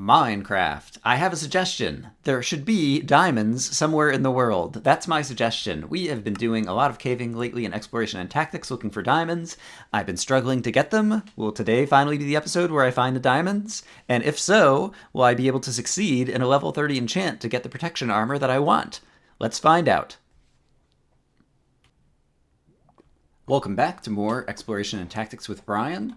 Minecraft. I have a suggestion. There should be diamonds somewhere in the world. That's my suggestion. We have been doing a lot of caving lately in exploration and tactics looking for diamonds. I've been struggling to get them. Will today finally be the episode where I find the diamonds? And if so, will I be able to succeed in a level 30 enchant to get the protection armor that I want? Let's find out. Welcome back to more exploration and tactics with Brian.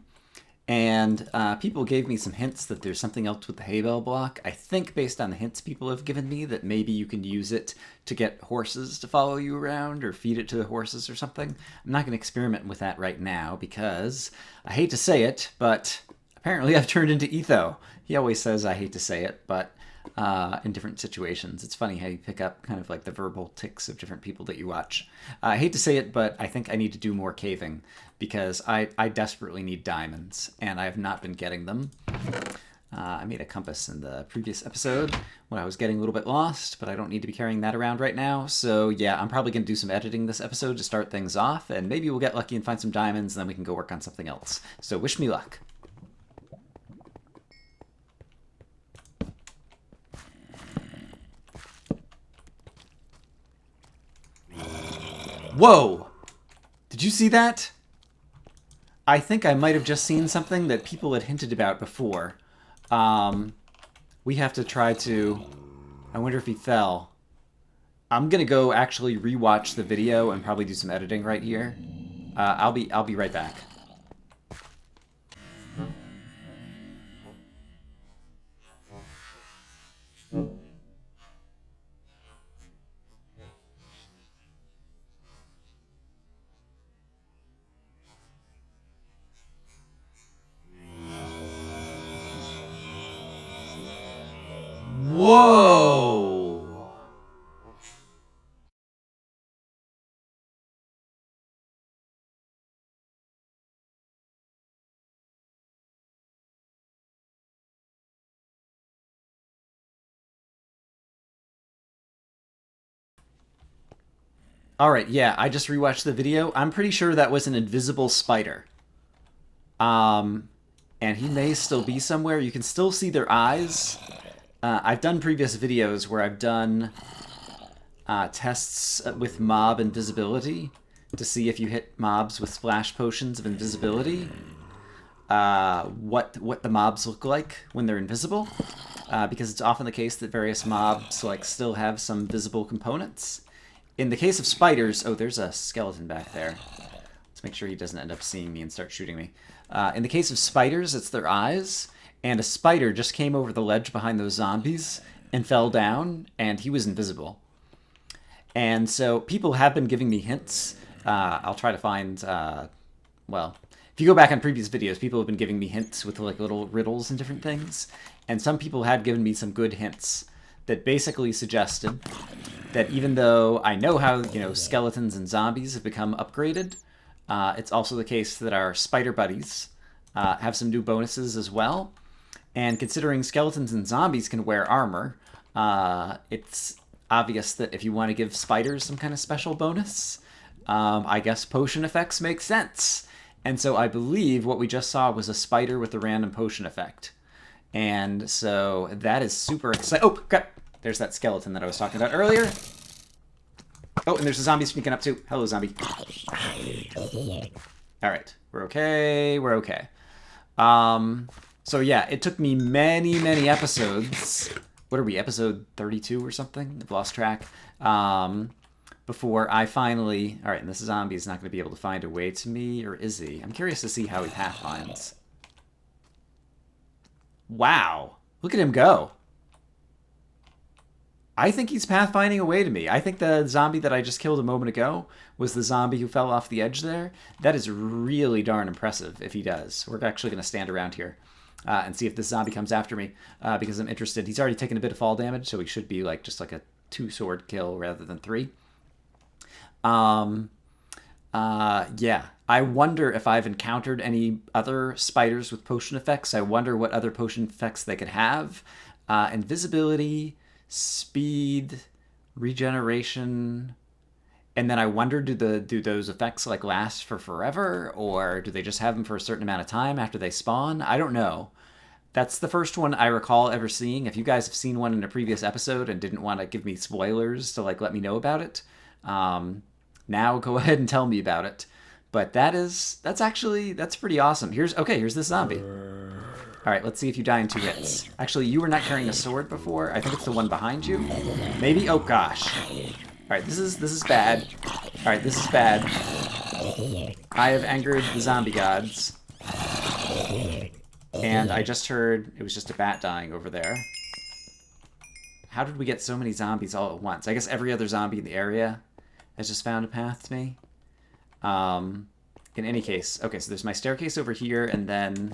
And people gave me some hints that there's something else with the hay bale block. I think based on the hints people have given me that maybe you can use it to get horses to follow you around or feed it to the horses or something. I'm not going to experiment with that right now because I hate to say it, but apparently I've turned into Etho. He always says I hate to say it, but in different situations. It's funny how you pick up kind of like the verbal tics of different people that you watch. I hate to say it, but I think I need to do more caving because I desperately need diamonds, and I have not been getting them. I made a compass in the previous episode when I was getting a little bit lost, but I don't need to be carrying that around right now. So yeah, I'm probably going to do some editing this episode to start things off, and maybe we'll get lucky and find some diamonds, and then we can go work on something else. So wish me luck. Whoa! Did you see that? I think I might have just seen something that people had hinted about before. We have to try to... I wonder if he fell. I'm gonna go actually rewatch the video and probably do some editing right here. I'll be right back. Whoa! Alright, yeah, I just rewatched the video. I'm pretty sure that was an invisible spider. And he may still be somewhere. You can still see their eyes. I've done previous videos where I've done tests with mob invisibility to see if you hit mobs with splash potions of invisibility, what the mobs look like when they're invisible, because it's often the case that various mobs like still have some visible components. In the case of spiders, oh, there's a skeleton back there. Let's make sure he doesn't end up seeing me and start shooting me. In the case of spiders, it's their eyes. And a spider just came over the ledge behind those zombies and fell down, and he was invisible. And so people have been giving me hints. I'll try to find, well, if you go back on previous videos, people have been giving me hints with like little riddles and different things. And some people had given me some good hints that basically suggested that even though I know how, skeletons and zombies have become upgraded, it's also the case that our spider buddies have some new bonuses as well. And considering skeletons and zombies can wear armor, it's obvious that if you want to give spiders some kind of special bonus, I guess potion effects make sense. And so I believe what we just saw was a spider with a random potion effect. And so that is super exciting. Oh, crap! There's that skeleton that I was talking about earlier. Oh, and there's a zombie sneaking up too. Hello, zombie. Alright, we're okay, we're okay. So yeah, it took me many, many episodes. What are we, episode 32 or something? I've lost track. Before I finally... Alright, and this zombie is not going to be able to find a way to me, or is he? I'm curious to see how he pathfinds. Wow. Look at him go. I think he's pathfinding a way to me. I think the zombie that I just killed a moment ago was the zombie who fell off the edge there. That is really darn impressive if he does. We're actually going to stand around here and see if this zombie comes after me because I'm interested. He's already taken a bit of fall damage, so he should be like just like a 2-sword kill rather than 3. Yeah. I wonder if I've encountered any other spiders with potion effects. I wonder what other potion effects they could have. Invisibility, speed, regeneration, and then I wonder, do those effects like last for forever, or do they just have them for a certain amount of time after they spawn? I don't know. That's the first one I recall ever seeing. If you guys have seen one in a previous episode and didn't want to give me spoilers to like let me know about it, now go ahead and tell me about it. But that's pretty awesome. Here's this zombie. All right, let's see if you die in 2 hits. Actually, you were not carrying a sword before. I think it's the one behind you. Maybe. Oh gosh. All right, this is bad. All right, this is bad. I have angered the zombie gods. And I just heard it was just a bat dying over there. How did we get so many zombies all at once? I guess every other zombie in the area has just found a path to me. In any case, okay, so there's my staircase over here, and then...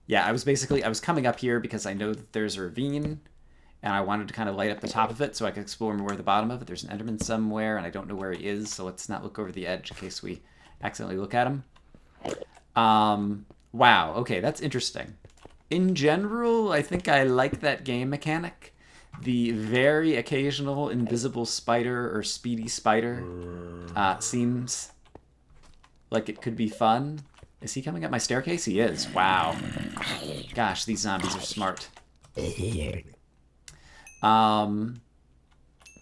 Yeah, I was coming up here because I know that there's a ravine, and I wanted to kind of light up the top of it so I could explore more of the bottom of it. There's an Enderman somewhere, and I don't know where he is, so let's not look over the edge in case we accidentally look at him. Wow, okay, that's interesting. In general, I think I like that game mechanic. The very occasional invisible spider or speedy spider seems like it could be fun. Is he coming up my staircase? He is. Wow. Gosh, these zombies are smart.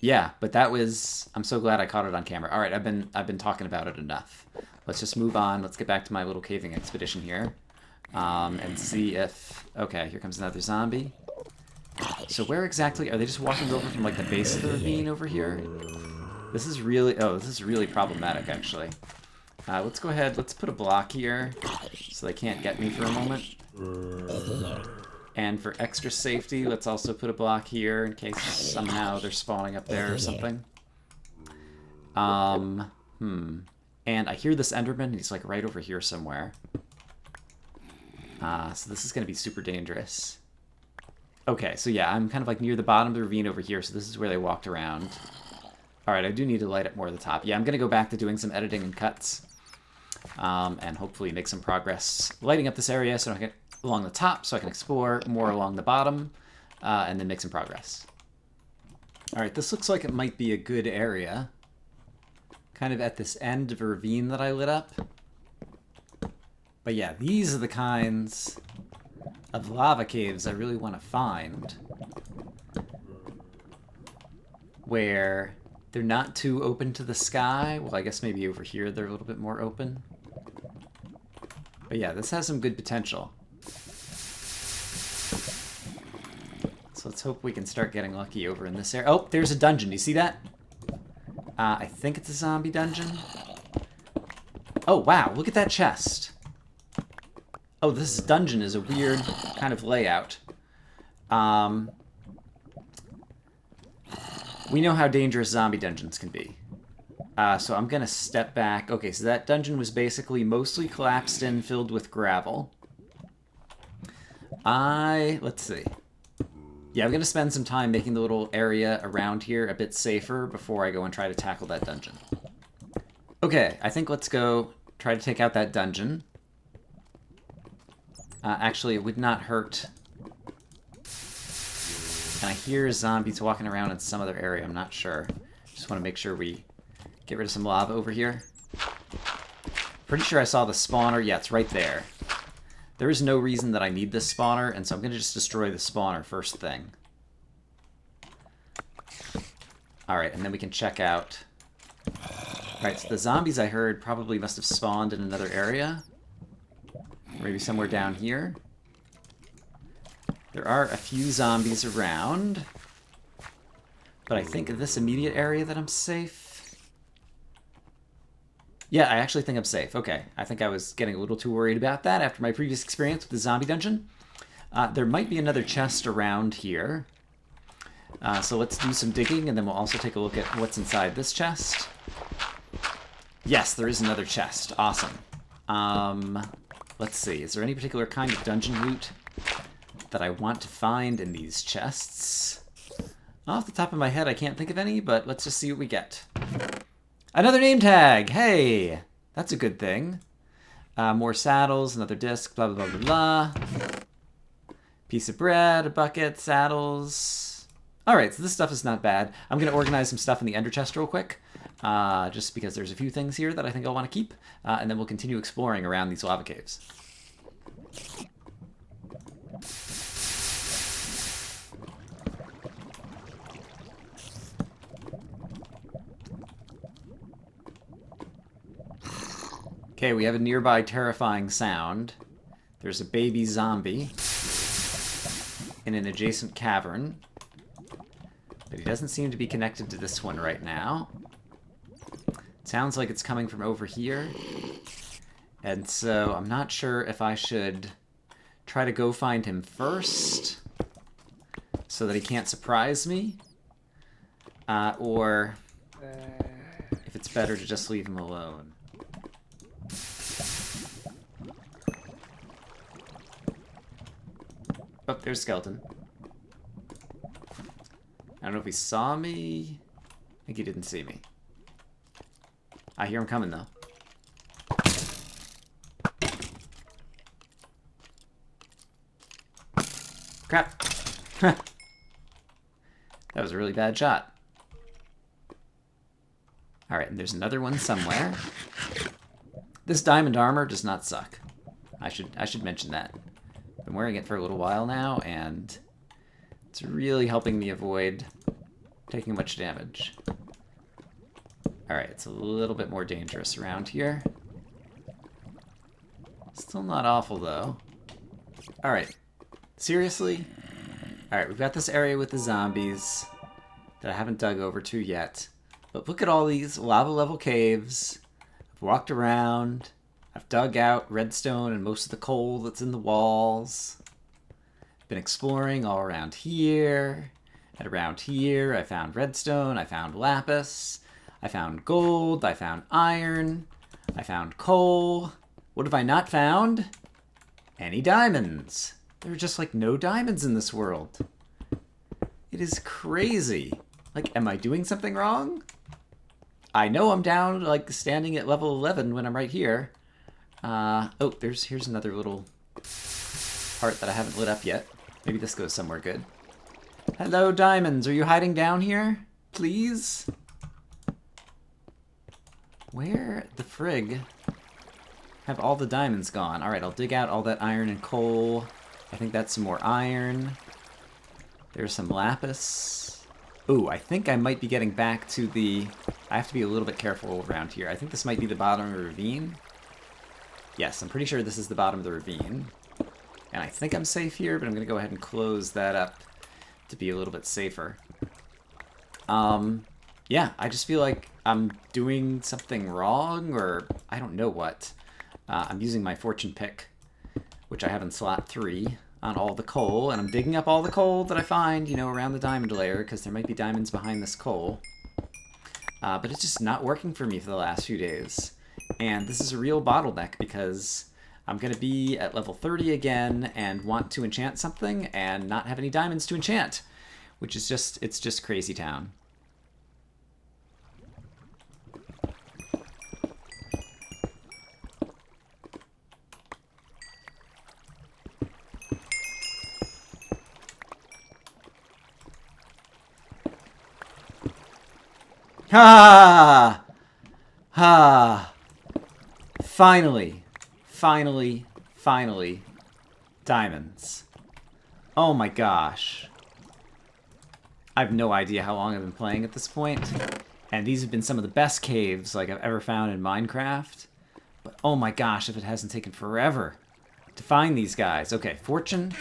Yeah, but that was... I'm so glad I caught it on camera. All right, I've been talking about it enough. Let's just move on. Let's get back to my little caving expedition here. And see if... Okay, here comes another zombie. So where exactly... Are they just walking over from, like, the base of the ravine over here? This is really... Oh, this is really problematic, actually. Let's go ahead. Let's put a block here so they can't get me for a moment. And for extra safety, let's also put a block here in case somehow they're spawning up there or something. And I hear this Enderman. He's, like, right over here somewhere. So this is going to be super dangerous. Okay, so yeah, I'm kind of like near the bottom of the ravine over here, so this is where they walked around. Alright, I do need to light up more of the top. Yeah, I'm going to go back to doing some editing and cuts. And hopefully make some progress lighting up this area so I can along the top, so I can explore more along the bottom, and then make some progress. Alright, this looks like it might be a good area. Kind of at this end of a ravine that I lit up. But yeah, these are the kinds of lava caves I really want to find. Where they're not too open to the sky. Well, I guess maybe over here they're a little bit more open. But yeah, this has some good potential. So let's hope we can start getting lucky over in this area. Oh, there's a dungeon. Do you see that? I think it's a zombie dungeon. Oh, wow. Look at that chest. Oh, this dungeon is a weird kind of layout. We know how dangerous zombie dungeons can be. So I'm going to step back. Okay, so that dungeon was basically mostly collapsed in, filled with gravel. Let's see. Yeah, I'm going to spend some time making the little area around here a bit safer before I go and try to tackle that dungeon. Okay, I think let's go try to take out that dungeon. Actually, it would not hurt. And I hear zombies walking around in some other area. I'm not sure. Just want to make sure we get rid of some lava over here. Pretty sure I saw the spawner. Yeah, it's right there. There is no reason that I need this spawner, and so I'm going to just destroy the spawner first thing. Alright, and then we can check out... Alright, so the zombies I heard probably must have spawned in another area. Maybe somewhere down here. There are a few zombies around. But I think in this immediate area that I'm safe. Yeah, I actually think I'm safe. Okay, I think I was getting a little too worried about that after my previous experience with the zombie dungeon. There might be another chest around here. So let's do some digging, and then we'll also take a look at what's inside this chest. Yes, there is another chest. Awesome. Let's see. Is there any particular kind of dungeon loot that I want to find in these chests? Off the top of my head, I can't think of any, but let's just see what we get. Another name tag! Hey! That's a good thing. More saddles, another disc, blah, blah, blah, blah, blah. Piece of bread, a bucket, saddles. Alright, so this stuff is not bad. I'm going to organize some stuff in the ender chest real quick. Just because there's a few things here that I think I'll want to keep. And then we'll continue exploring around these lava caves. Okay, we have a nearby terrifying sound. There's a baby zombie in an adjacent cavern. But he doesn't seem to be connected to this one right now. It sounds like it's coming from over here. And so I'm not sure if I should try to go find him first so that he can't surprise me. Or if it's better to just leave him alone. Oh, there's a skeleton. I don't know if he saw me. I think he didn't see me. I hear him coming, though. Crap. That was a really bad shot. Alright, and there's another one somewhere. This diamond armor does not suck. I should mention that. Been wearing it for a little while now, and it's really helping me avoid taking much damage. Alright, it's a little bit more dangerous around here. Still not awful, though. Alright. Seriously? Alright, we've got this area with the zombies that I haven't dug over to yet. But look at all these lava level caves. I've walked around. I've dug out redstone and most of the coal that's in the walls. Been exploring all around here. And around here I found redstone, I found lapis, I found gold, I found iron, I found coal. What have I not found? Any diamonds. There are just like no diamonds in this world. It is crazy. Like, am I doing something wrong? I know I'm down, like, standing at level 11 when I'm right here. Oh, here's another little part that I haven't lit up yet. Maybe this goes somewhere good. Hello, diamonds. Are you hiding down here? Please? Where the frig have all the diamonds gone? Alright, I'll dig out all that iron and coal. I think that's some more iron. There's some lapis. Ooh, I think I might be getting back to the... I have to be a little bit careful around here. I think this might be the bottom of the ravine. Yes, I'm pretty sure this is the bottom of the ravine. And I think I'm safe here, but I'm going to go ahead and close that up to be a little bit safer. Yeah, I just feel like I'm doing something wrong, or I don't know what. I'm using my fortune pick, which I have in slot 3, on all the coal, and I'm digging up all the coal that I find, you know, around the diamond layer, because there might be diamonds behind this coal. But it's just not working for me for the last few days. And this is a real bottleneck, because I'm going to be at level 30 again, and want to enchant something, and not have any diamonds to enchant. Which is just, it's just crazy town. Ha! Ha! Finally, finally, finally, diamonds. Oh my gosh. I have no idea how long I've been playing at this point, and these have been some of the best caves like I've ever found in Minecraft. But oh my gosh, if it hasn't taken forever to find these guys. Okay, fortune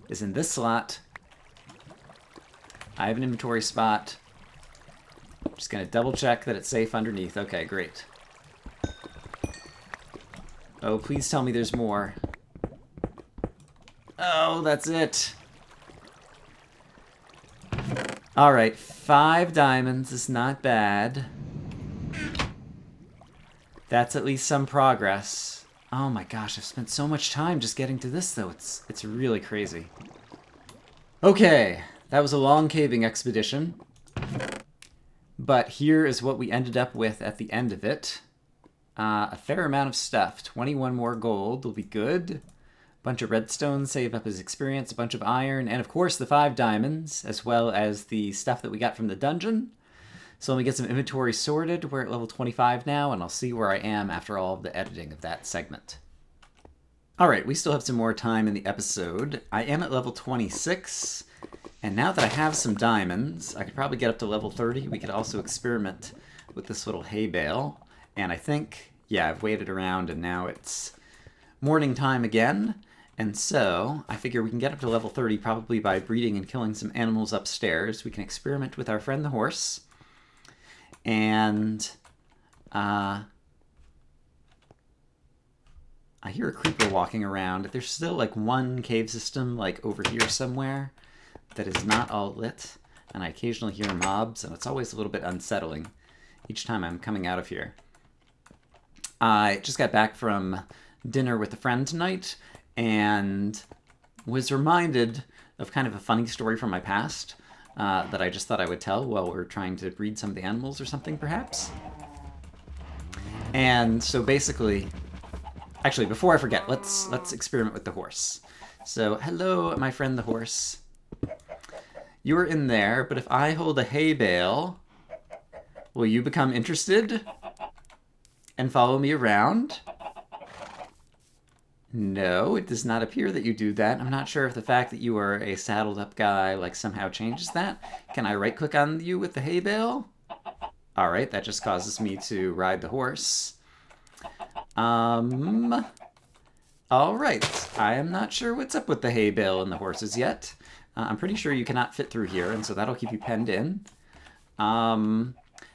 is in this slot. I have an inventory spot. Just gonna double check that it's safe underneath. Okay, great. Oh, please tell me there's more. Oh, that's it. Alright, 5 diamonds is not bad. That's at least some progress. Oh my gosh, I've spent so much time just getting to this, though. It's really crazy. Okay, that was a long caving expedition. But here is what we ended up with at the end of it. A fair amount of stuff. 21 more gold will be good. Bunch of redstone, save up his experience, a bunch of iron, and of course the 5 diamonds, as well as the stuff that we got from the dungeon. So let me get some inventory sorted. We're at level 25 now, and I'll see where I am after all of the editing of that segment. Alright, we still have some more time in the episode. I am at level 26, and now that I have some diamonds, I could probably get up to level 30. We could also experiment with this little hay bale. And I think, yeah, I've waited around and now it's morning time again. And so I figure we can get up to level 30 probably by breeding and killing some animals upstairs. We can experiment with our friend the horse. And I hear a creeper walking around. There's still like one cave system like over here somewhere that is not all lit. And I occasionally hear mobs, and it's always a little bit unsettling each time I'm coming out of here. I just got back from dinner with a friend tonight, and was reminded of kind of a funny story from my past that I just thought I would tell while we're trying to breed some of the animals or something, perhaps. And so basically, actually, before I forget, let's experiment with the horse. So, hello, my friend the horse. You're in there, but if I hold a hay bale, will you become interested and follow me around? No, it does not appear that you do that. I'm not sure if the fact that you are a saddled up guy like somehow changes that. Can I right click on you with the hay bale? Alright, that just causes me to ride the horse. Alright, I am not sure what's up with the hay bale and the horses yet. I'm pretty sure you cannot fit through here, and so that'll keep you penned in.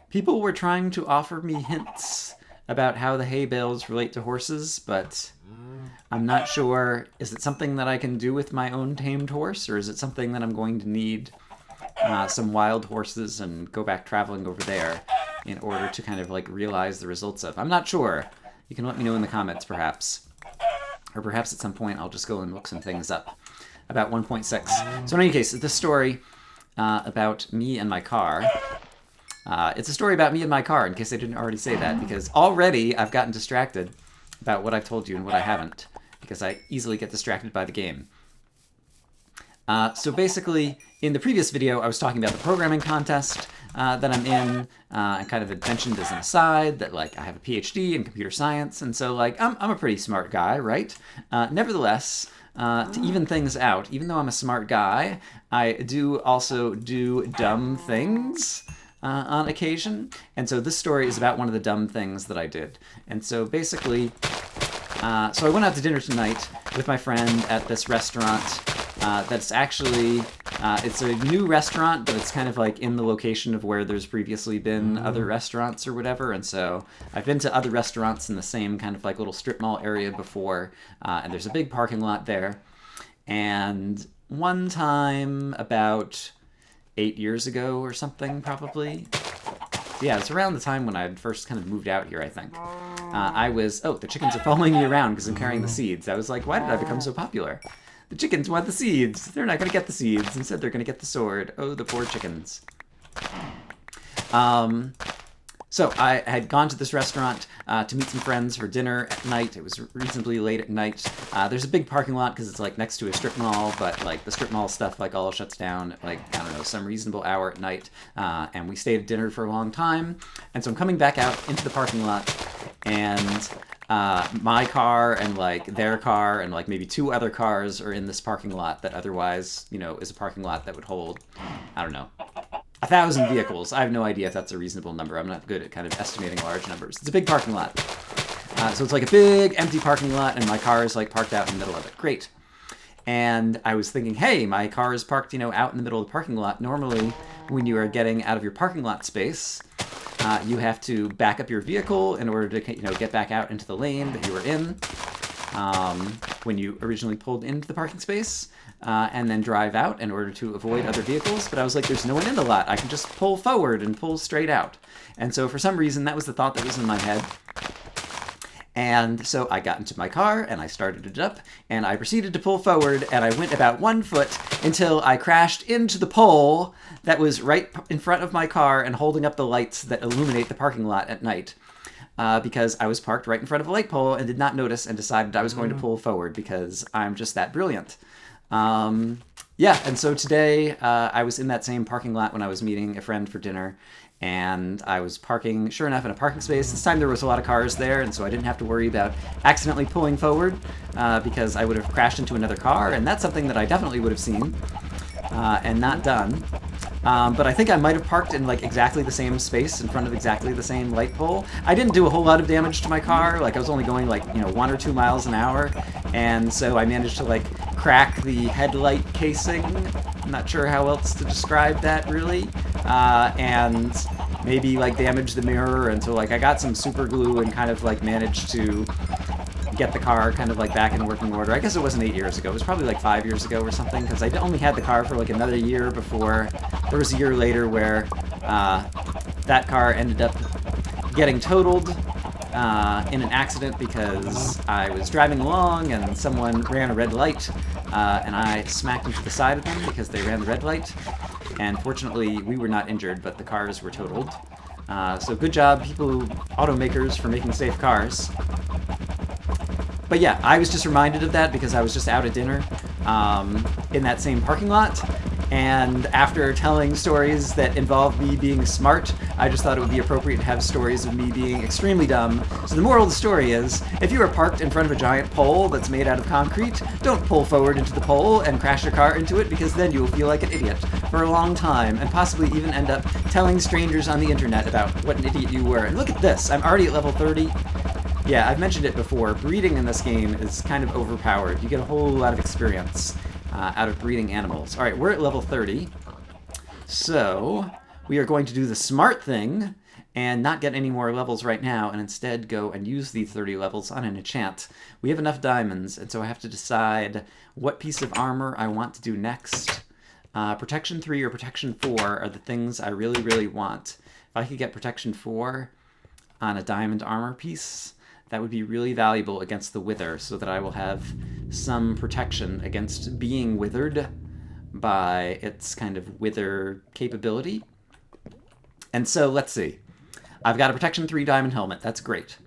People were trying to offer me hints about how the hay bales relate to horses, but I'm not sure. Is it something that I can do with my own tamed horse, or is it something that I'm going to need some wild horses and go back traveling over there in order to kind of like realize the results of? I'm not sure. You can let me know in the comments, perhaps. Or perhaps at some point I'll just go and look some things up about 1.6. So in any case, this story about me and my car. It's a story about me and my car, in case I didn't already say that, because already I've gotten distracted about what I've told you and what I haven't, because I easily get distracted by the game. So basically, in the previous video, I was talking about the programming contest that I'm in, and kind of mentioned as an aside that like I have a PhD in computer science, and so like I'm a pretty smart guy, right? Nevertheless, to even things out, even though I'm a smart guy, I do also do dumb things on occasion. And so this story is about one of the dumb things that I did. And so basically, so I went out to dinner tonight with my friend at this restaurant that's actually, it's a new restaurant, but it's kind of like in the location of where there's previously been other restaurants or whatever. And so I've been to other restaurants in the same kind of like little strip mall area before, and there's a big parking lot there. And one time about 8 years ago or something, probably. Yeah, it's around the time when I had first kind of moved out here, I think. I was, oh, the chickens are following me around because I'm carrying the seeds. I was like, why did I become so popular? The chickens want the seeds. They're not going to get the seeds. Instead, they're going to get the sword. Oh, the poor chickens. So I had gone to this restaurant to meet some friends for dinner at night. It was reasonably late at night. There's a big parking lot because it's like next to a strip mall, but like the strip mall stuff like all shuts down at like, I don't know, some reasonable hour at night. And we stayed at dinner for a long time. And so I'm coming back out into the parking lot, and my car and like their car and like maybe 2 other cars are in this parking lot that otherwise, you know, is a parking lot that would hold, I don't know, 1,000 vehicles. I have no idea if that's a reasonable number. I'm not good at kind of estimating large numbers. It's a big parking lot. So it's like a big empty parking lot, and my car is like parked out in the middle of it. Great. And I was thinking, hey, my car is parked, you know, out in the middle of the parking lot. Normally, when you are getting out of your parking lot space, you have to back up your vehicle in order to, you know, get back out into the lane that you were in when you originally pulled into the parking space, and then drive out in order to avoid other vehicles. But I was like, there's no one in the lot. I can just pull forward and pull straight out. And so for some reason, that was the thought that was in my head. And so I got into my car and I started it up and I proceeded to pull forward, and I went about 1 foot until I crashed into the pole that was right in front of my car and holding up the lights that illuminate the parking lot at night. Because I was parked right in front of a light pole and did not notice and decided I was going to pull forward because I'm just that brilliant. Yeah, and so today I was in that same parking lot when I was meeting a friend for dinner, and I was parking, sure enough, in a parking space. This time there was a lot of cars there, and so I didn't have to worry about accidentally pulling forward because I would have crashed into another car, and that's something that I definitely would have seen and not done. But I think I might have parked in like exactly the same space in front of exactly the same light pole. I didn't do a whole lot of damage to my car. Like I was only going like 1 or 2 miles an hour, and so I managed to like crack the headlight casing. I'm not sure how else to describe that really, and maybe like damage the mirror until like I got some super glue and kind of like managed to get the car kind of like back in working order. I guess it wasn't 8 years ago. It was probably like 5 years ago or something, because I only had the car for like another year before there was a year later where that car ended up getting totaled in an accident because I was driving along and someone ran a red light and I smacked into the side of them because they ran the red light. And fortunately, we were not injured, but the cars were totaled. So good job, automakers, for making safe cars. But yeah, I was just reminded of that because I was just out at dinner in that same parking lot. And after telling stories that involve me being smart, I just thought it would be appropriate to have stories of me being extremely dumb. So the moral of the story is, if you are parked in front of a giant pole that's made out of concrete, don't pull forward into the pole and crash your car into it, because then you will feel like an idiot for a long time, and possibly even end up telling strangers on the internet about what an idiot you were. And look at this, I'm already at level 30. Yeah, I've mentioned it before, breeding in this game is kind of overpowered. You get a whole lot of experience out of breeding animals. Alright, we're at level 30, so we are going to do the smart thing and not get any more levels right now, and instead go and use the 30 levels on an enchant. We have enough diamonds, and so I have to decide what piece of armor I want to do next. Protection 3 or Protection 4 are the things I really, really want. If I could get Protection 4 on a diamond armor piece, that would be really valuable against the wither, so that I will have some protection against being withered by its kind of wither capability. And so, let's see. I've got a Protection 3 diamond helmet. That's great.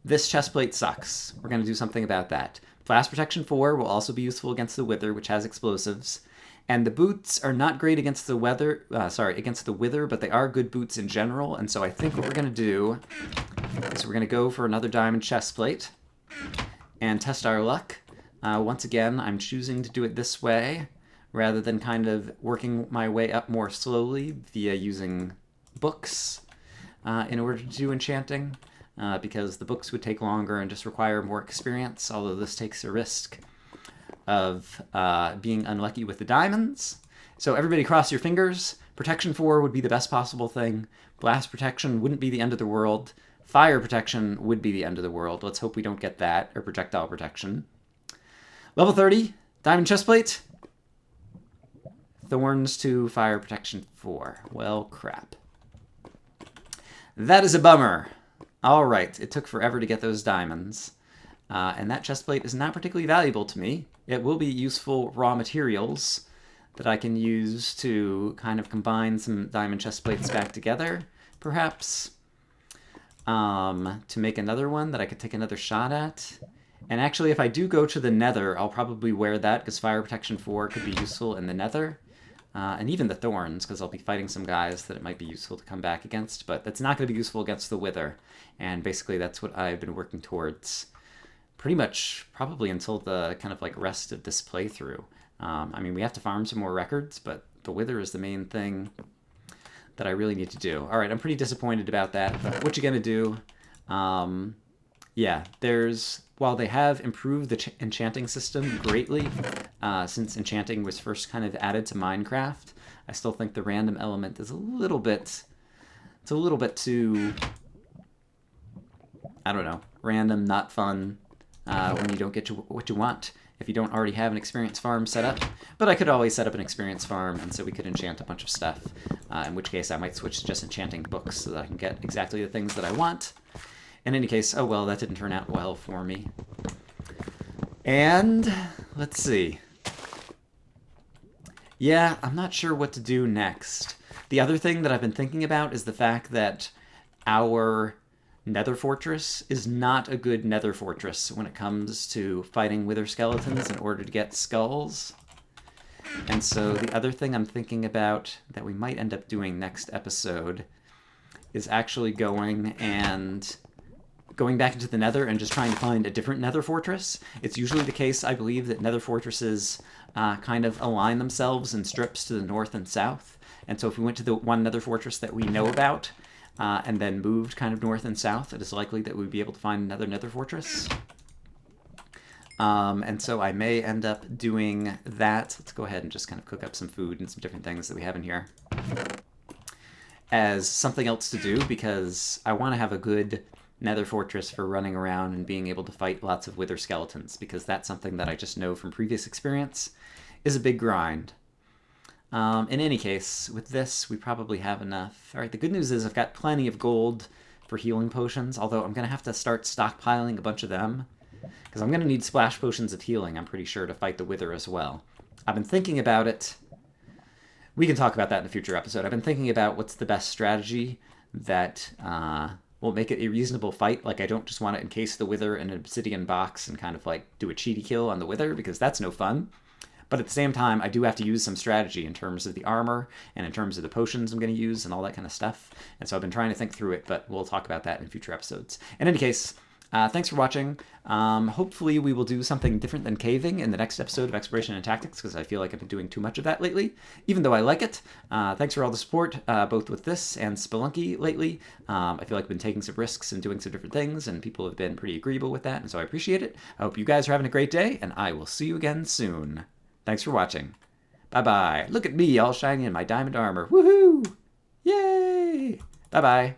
This chestplate sucks. We're going to do something about that. Blast Protection 4 will also be useful against the wither, which has explosives. And the boots are not great against the against the wither, but they are good boots in general. And so I think what we're going to do is we're going to go for another diamond chestplate and test our luck. Once again, I'm choosing to do it this way rather than kind of working my way up more slowly via using books in order to do enchanting, because the books would take longer and just require more experience, although this takes a risk of being unlucky with the diamonds. So everybody cross your fingers. Protection 4 would be the best possible thing. Blast protection wouldn't be the end of the world. Fire protection would be the end of the world. Let's hope we don't get that, or projectile protection. Level 30, diamond chestplate. Thorns to fire protection 4. Well, crap. That is a bummer. All right, it took forever to get those diamonds. And that chestplate is not particularly valuable to me. It will be useful raw materials that I can use to kind of combine some diamond chestplates back together, perhaps, to make another one that I could take another shot at. And actually, if I do go to the nether, I'll probably wear that, because fire protection 4 could be useful in the nether. And even the thorns, because I'll be fighting some guys that it might be useful to come back against, but that's not going to be useful against the wither. And basically that's what I've been working towards pretty much probably until the kind of like rest of this playthrough. I mean, we have to farm some more records, but the wither is the main thing that I really need to do. All right, I'm pretty disappointed about that, but what you gonna do? Yeah, while they have improved the enchanting system greatly since enchanting was first kind of added to Minecraft, I still think the random element is a little bit too, I don't know, random, not fun, when you don't get what you want, if you don't already have an experience farm set up. But I could always set up an experience farm, and so we could enchant a bunch of stuff, in which case I might switch to just enchanting books so that I can get exactly the things that I want. In any case, oh well, that didn't turn out well for me. And let's see. Yeah, I'm not sure what to do next. The other thing that I've been thinking about is the fact that our nether fortress is not a good nether fortress when it comes to fighting wither skeletons in order to get skulls. And so the other thing I'm thinking about that we might end up doing next episode is actually going and going back into the nether and just trying to find a different nether fortress. It's usually the case, I believe, that nether fortresses kind of align themselves in strips to the north and south. And so if we went to the one nether fortress that we know about and then moved kind of north and south, it is likely that we'd be able to find another nether fortress. And so I may end up doing that. Let's go ahead and just kind of cook up some food and some different things that we have in here as something else to do, because I want to have a good nether fortress for running around and being able to fight lots of wither skeletons, because that's something that I just know from previous experience is a big grind. In any case, with this, we probably have enough. All right, the good news is I've got plenty of gold for healing potions, although I'm going to have to start stockpiling a bunch of them, because I'm going to need splash potions of healing, I'm pretty sure, to fight the wither as well. I've been thinking about it. We can talk about that in a future episode. I've been thinking about what's the best strategy that will make it a reasonable fight. Like, I don't just want to encase the wither in an obsidian box and kind of like do a cheaty kill on the wither, because that's no fun. But at the same time, I do have to use some strategy in terms of the armor and in terms of the potions I'm going to use and all that kind of stuff. And so I've been trying to think through it, but we'll talk about that in future episodes. In any case, thanks for watching. Hopefully we will do something different than caving in the next episode of Exploration and Tactics, because I feel like I've been doing too much of that lately, even though I like it. Thanks for all the support, both with this and Spelunky lately. I feel like I've been taking some risks and doing some different things, and people have been pretty agreeable with that, and so I appreciate it. I hope you guys are having a great day, and I will see you again soon. Thanks for watching. Bye-bye. Look at me, all shiny in my diamond armor. Woohoo! Yay! Bye-bye.